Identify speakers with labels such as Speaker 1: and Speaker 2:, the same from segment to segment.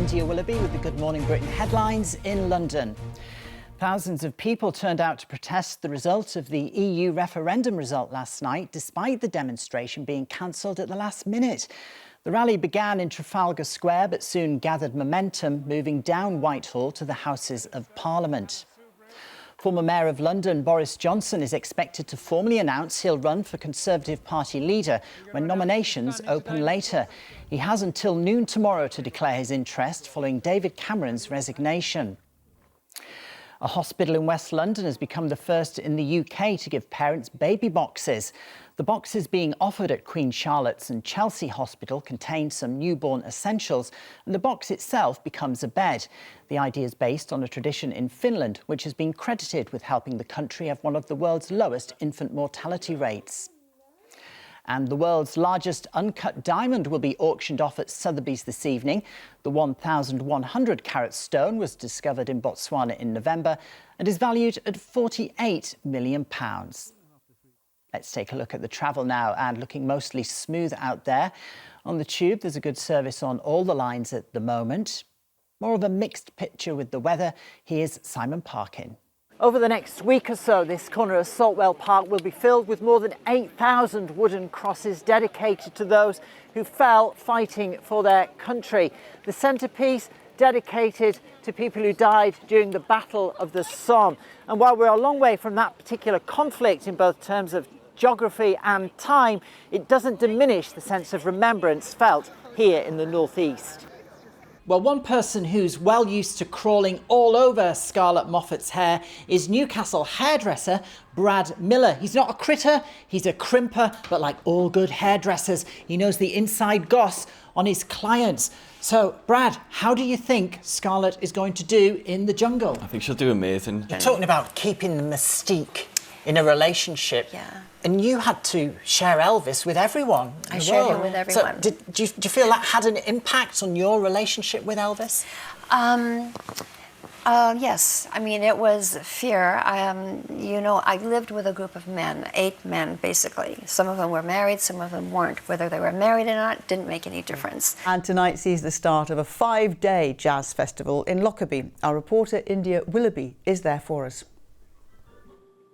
Speaker 1: India Willoughby with the Good Morning Britain headlines in London. Thousands of people turned out to protest the result of the EU referendum result last night, despite the demonstration being cancelled at the last minute. The rally began in Trafalgar Square, but soon gathered momentum, moving down Whitehall to the Houses of Parliament. Former Mayor of London, Boris Johnson, is expected to formally announce he'll run for Conservative Party leader when nominations open later. He has until noon tomorrow to declare his interest following David Cameron's resignation. A hospital in West London has become the first in the UK to give parents baby boxes. The boxes being offered at Queen Charlotte's and Chelsea Hospital contain some newborn essentials, and the box itself becomes a bed. The idea is based on a tradition in Finland, which has been credited with helping the country have one of the world's lowest infant mortality rates. And the world's largest uncut diamond will be auctioned off at Sotheby's this evening. The 1,100-carat stone was discovered in Botswana in November and is valued at £48 million. Let's take a look at the travel now, and looking mostly smooth out there. On the tube, there's a good service on all the lines at the moment. More of a mixed picture with the weather. Here's Simon Parkin. Over the next week or so, this corner of Saltwell Park will be filled with more than 8,000 wooden crosses dedicated to those who fell fighting for their country. The centrepiece dedicated to people who died during the Battle of the Somme. And while we're a long way from that particular conflict in both terms of geography and time, it doesn't diminish the sense of remembrance felt here in the northeast. Well, one person who's well used to crawling all over Scarlett Moffat's hair is Newcastle hairdresser Brad Miller. He's not a critter, he's a crimper, but like all good hairdressers, he knows the inside goss on his clients. So, Brad, how do you think Scarlett is going to do in the jungle?
Speaker 2: I think she'll do amazing.
Speaker 1: You're talking about keeping the mystique in a relationship.
Speaker 3: Yeah.
Speaker 1: And you had to share Elvis with everyone.
Speaker 3: I shared him with everyone.
Speaker 1: So do you feel that had an impact on your relationship with Elvis?
Speaker 3: Yes. I mean, it was fear. I lived with a group of men, 8 men, basically. Some of them were married, some of them weren't. Whether they were married or not didn't make any difference.
Speaker 4: And tonight sees the start of a 5-day jazz festival in Lockerbie. Our reporter, India Willoughby, is there for us.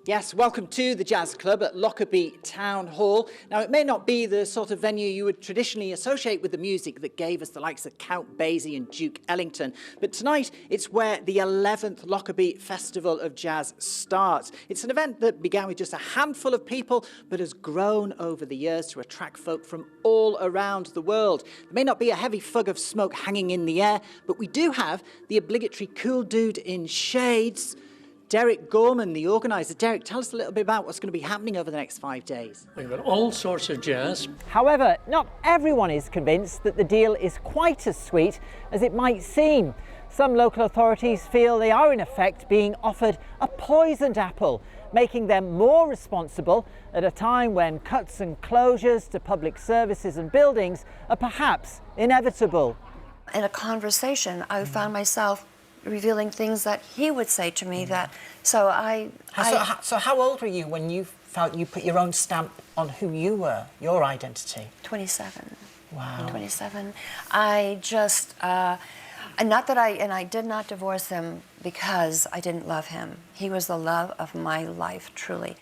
Speaker 1: Yes, welcome to the Jazz Club at Lockerbie Town Hall. Now, it may not be the sort of venue you would traditionally associate with the music that gave us the likes of Count Basie and Duke Ellington, but tonight it's where the 11th Lockerbie Festival of Jazz starts. It's an event that began with just a handful of people, but has grown over the years to attract folk from all around the world. There may not be a heavy fug of smoke hanging in the air, but we do have the obligatory cool dude in shades, Derek Gorman, the organiser. Derek, tell us a little bit about what's going to be happening over the next 5 days.
Speaker 5: We've got all sorts of jazz.
Speaker 1: However, not everyone is convinced that the deal is quite as sweet as it might seem. Some local authorities feel they are in effect being offered a poisoned apple, making them more responsible at a time when cuts and closures to public services and buildings are perhaps inevitable.
Speaker 3: In a conversation, I found myself revealing things that he would say to me So
Speaker 1: how old were you when you felt you put your own stamp on who you were, your identity?
Speaker 3: 27.
Speaker 1: Wow.
Speaker 3: 27. I just, I did not divorce him because I didn't love him. He was the love of my life, truly.